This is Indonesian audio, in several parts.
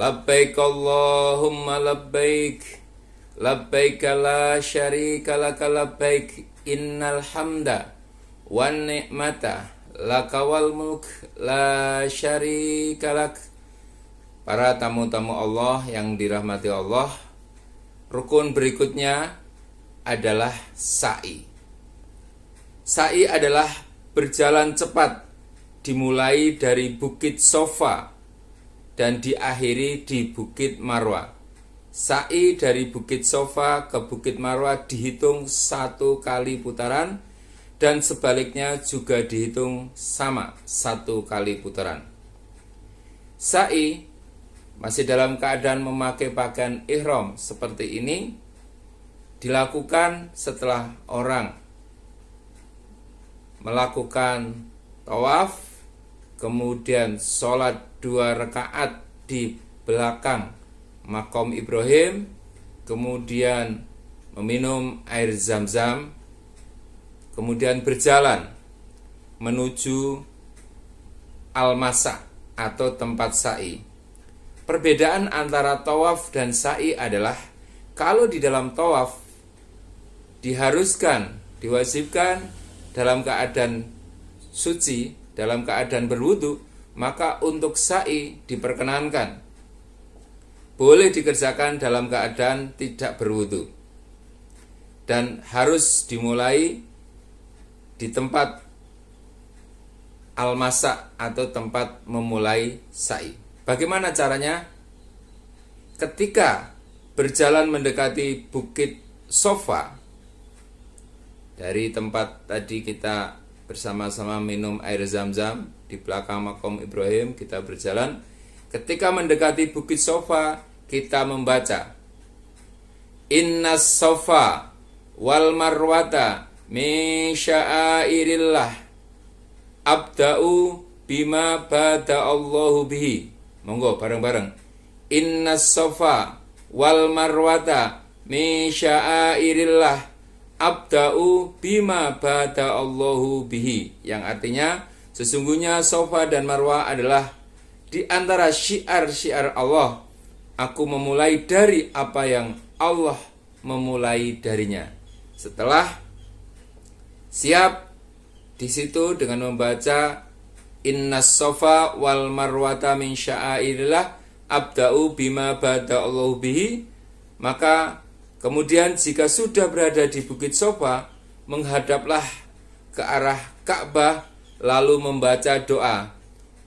Labbaik Allahumma labbaik, labbaik la syarika laka labbaik, innal hamda wan ni'mata laka wal mulk la syarika lak. Para tamu-tamu Allah yang dirahmati Allah, rukun berikutnya adalah sa'i. Sa'i adalah berjalan cepat, dimulai dari Bukit Sofa dan diakhiri di Bukit Marwa. Sa'i dari Bukit Sofa ke Bukit Marwa dihitung 1 kali putaran, dan sebaliknya juga dihitung sama 1 kali putaran. Sa'i masih dalam keadaan memakai pakaian ihram seperti ini dilakukan setelah orang melakukan tawaf, kemudian sholat 2 rakaat di belakang Maqam Ibrahim, kemudian meminum air zam-zam, kemudian berjalan menuju Al-Masa atau tempat sa'i. Perbedaan antara tawaf dan sa'i adalah kalau di dalam tawaf diharuskan, diwajibkan dalam keadaan suci, dalam keadaan berwudu, maka untuk sa'i diperkenankan, boleh dikerjakan dalam keadaan tidak berwudu, dan harus dimulai di tempat Al-Masa atau tempat memulai sa'i. Bagaimana caranya? Ketika berjalan mendekati Bukit Sofa, dari tempat tadi kita bersama-sama minum air zam-zam di belakang Maqam Ibrahim, kita berjalan. Ketika mendekati Bukit Sofa, kita membaca Innas Sofa wal Marwata min sya'airillah abda'u bima bada Allahu bihi. Monggo bareng-bareng. Innas Sofa wal Marwata min sya'airillah abda'u bima bada Allahu bihi, yang artinya sesungguhnya Sofa dan Marwah adalah di antara syiar-syiar Allah. Aku memulai dari apa yang Allah memulai darinya. Setelah siap di situ dengan membaca Innas Sofa wal Marwata min sya'airillah abda'u bima bada Allahu bihi, maka kemudian jika sudah berada di Bukit Sofa, menghadaplah ke arah Ka'bah lalu membaca doa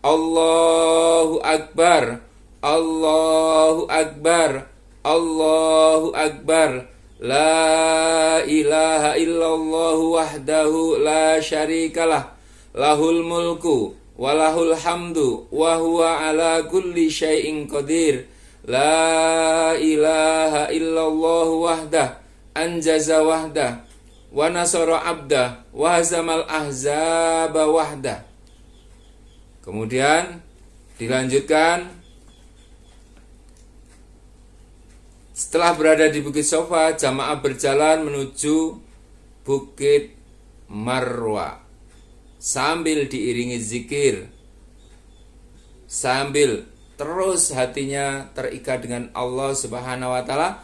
Allahu Akbar, Allahu Akbar, Allahu Akbar, la ilaha illallah wahdahu la syarikalah, lahul mulku walahul hamdu wa huwa ala kulli syai'in qadir, la ilaha illallah wahdah anjaza wahdah wa nasara abdah wa hazamal ahzaba wahdah. Kemudian dilanjutkan, setelah berada di Bukit Sofa, jamaah berjalan menuju Bukit Marwa sambil diiringi zikir, sambil terus hatinya terikat dengan Allah Subhanahu wa taala.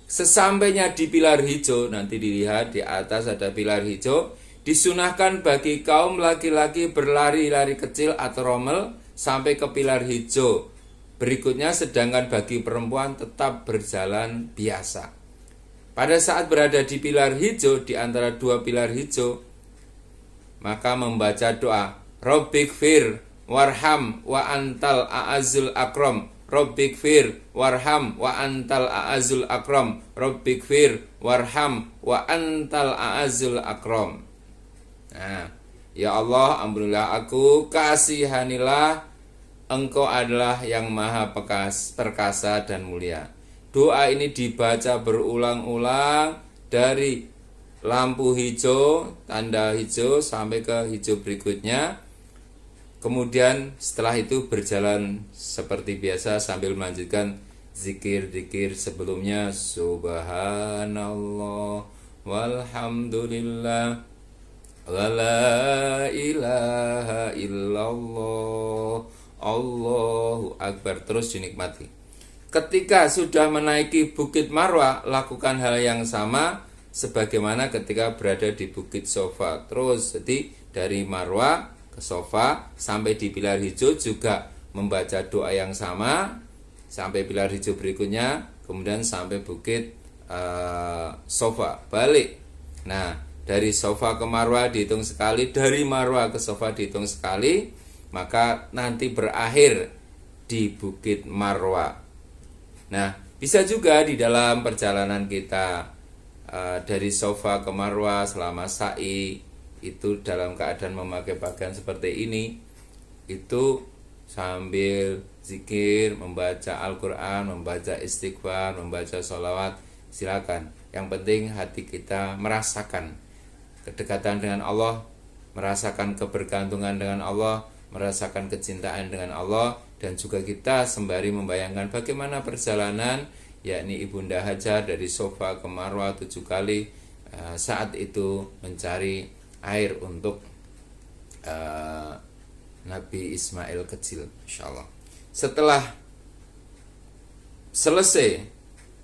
Sesampainya di pilar hijau, nanti dilihat di atas ada pilar hijau, disunahkan bagi kaum laki-laki berlari-lari kecil atau rommel sampai ke pilar hijau berikutnya, sedangkan bagi perempuan tetap berjalan biasa. Pada saat berada di pilar hijau, di antara 2 pilar hijau, maka membaca doa Rabbighfir warham wa antal a'azul akram, Rabbighfir warham wa antal a'azul akram, Rabbighfir warham wa antal a'azul akram. Nah, ya Allah, ampunilah aku, kasihanilah, Engkau adalah yang maha perkasa dan mulia. Doa ini dibaca berulang-ulang dari lampu hijau, tanda hijau sampai ke hijau berikutnya. Kemudian setelah itu berjalan seperti biasa sambil melanjutkan zikir-zikir sebelumnya, subhanallah walhamdulillah wala ilaha illallah Allahu Akbar, terus dinikmati. ketika sudah menaiki Bukit Marwah, lakukan hal yang sama sebagaimana ketika berada di Bukit Sofa. Terus, jadi dari Marwah ke Sofa sampai di pilar hijau juga membaca doa yang sama sampai pilar hijau berikutnya, kemudian sampai Bukit Sofa, balik. Nah, dari Sofa ke Marwah dihitung sekali, dari Marwah ke Sofa dihitung sekali, maka nanti berakhir di Bukit Marwah. Nah, bisa juga di dalam perjalanan kita dari Sofa ke Marwah selama sa'i itu dalam keadaan memakai pakaian seperti ini, itu sambil zikir, membaca Al-Quran, membaca istighfar, membaca sholawat, silakan. Yang penting hati kita merasakan kedekatan dengan Allah, merasakan kebergantungan dengan Allah, merasakan kecintaan dengan Allah, dan juga kita sembari membayangkan bagaimana perjalanan, yakni Ibunda Hajar dari Sofa ke Marwah 7 kali, saat itu mencari air untuk Nabi Ismail kecil, insyaallah. Setelah selesai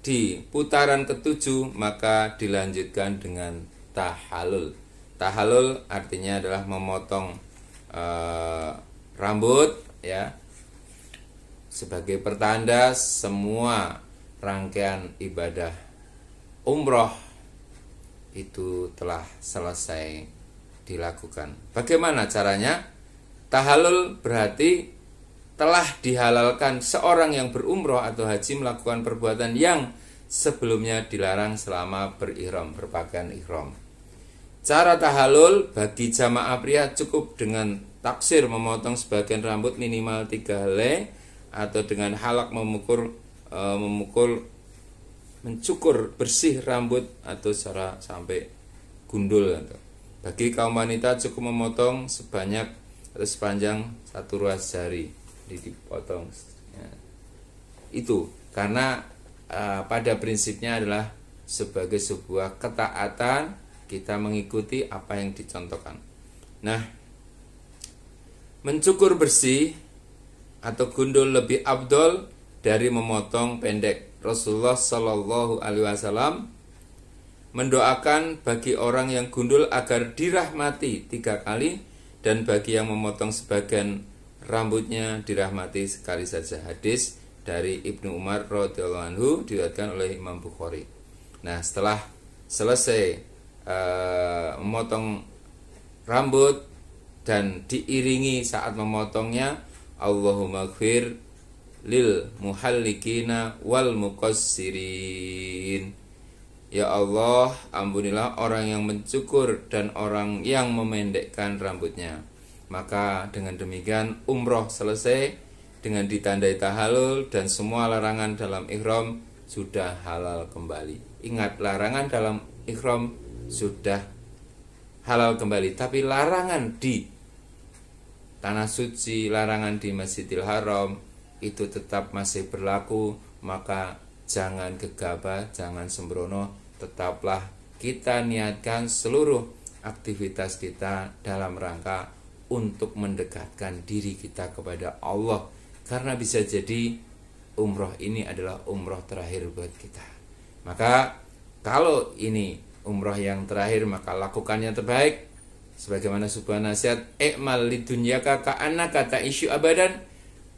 di putaran ke-7, maka dilanjutkan dengan tahallul. Tahallul artinya adalah memotong rambut, ya, sebagai pertanda semua rangkaian ibadah umroh itu telah selesai dilakukan. Bagaimana caranya? Tahallul berarti telah dihalalkan seorang yang berumroh atau haji melakukan perbuatan yang sebelumnya dilarang selama berihram, berpakaian ihram. Cara tahallul bagi jamaah pria cukup dengan taksir, memotong sebagian rambut minimal 3 helai, atau dengan halak mencukur bersih rambut atau secara sampai gundul. Bagi kaum wanita cukup memotong sebanyak atau sepanjang 1 ruas jari, dipotong. Ya. Itu karena pada prinsipnya adalah sebagai sebuah ketaatan, kita mengikuti apa yang dicontohkan. Nah, mencukur bersih atau gundul lebih afdol dari memotong pendek. Rasulullah Shallallahu Alaihi Wasallam mendoakan bagi orang yang gundul agar dirahmati 3 kali, dan bagi yang memotong sebagian rambutnya dirahmati sekali saja. Hadis dari Ibnu Umar radhiyallahu anhu diriwayatkan oleh Imam Bukhari. Nah, setelah selesai memotong rambut dan diiringi saat memotongnya, Allahumma gfir lil muhallikina wal muqassirin. Ya Allah, ampunilah orang yang mencukur dan orang yang memendekkan rambutnya. Maka dengan demikian umroh selesai dengan ditandai tahallul, dan semua larangan dalam ihram sudah halal kembali. Ingat, larangan dalam ihram sudah halal kembali, tapi larangan di tanah suci, larangan di Masjidil Haram itu tetap masih berlaku. Maka jangan gegabah, jangan sembrono, tetaplah kita niatkan seluruh aktivitas kita dalam rangka untuk mendekatkan diri kita kepada Allah, karena bisa jadi umroh ini adalah umroh terakhir buat kita. Maka kalau ini umroh yang terakhir, maka lakukannya terbaik. Sebagaimana sebuah nasihat, i'mal lidunyaka ka'annaka ta'isyu abadan,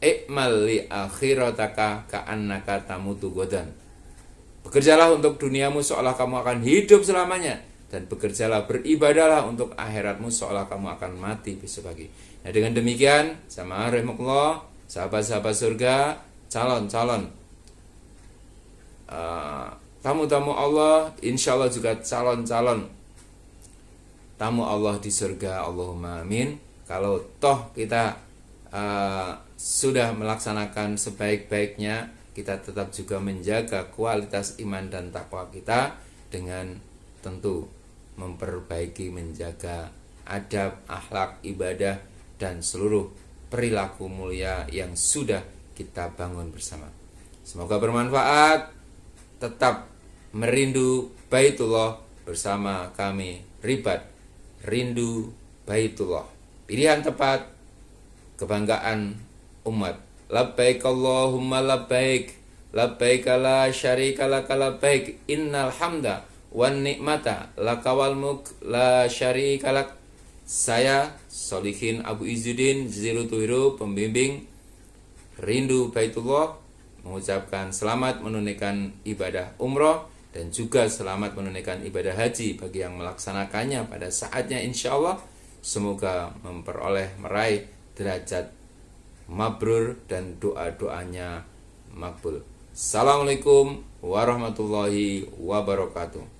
i'mal li akhirataka ka'annaka tamutu godan. Bekerjalah untuk duniamu seolah kamu akan hidup selamanya, dan bekerjalah, beribadahlah untuk akhiratmu seolah kamu akan mati besok pagi. Nah, dengan demikian, sama rahmatullah, sahabat-sahabat surga, calon-calon tamu-tamu Allah, insya Allah juga calon-calon tamu Allah di surga, Allahumma amin. Kalau toh kita sudah melaksanakan sebaik-baiknya, kita tetap juga menjaga kualitas iman dan takwa kita dengan tentu memperbaiki, menjaga adab, akhlak, ibadah, dan seluruh perilaku mulia yang sudah kita bangun bersama. Semoga bermanfaat. Tetap merindu Baitullah bersama kami, Ribat Rindu Baitullah. Pilihan tepat, kebanggaan umat. Labbaik Allahumma labbaik, labbaik la syarika lak labbaik innal hamda wan nikmata lakawal mulk la syarika lak. Saya Solihin Abu Izzuddin Jazirul Tuhiru, pembimbing Rindu Baitullah, mengucapkan selamat menunaikan ibadah umroh dan juga selamat menunaikan ibadah haji bagi yang melaksanakannya pada saatnya, insya Allah. Semoga meraih derajat mabrur dan doa-doanya makbul. Assalamualaikum warahmatullahi wabarakatuh.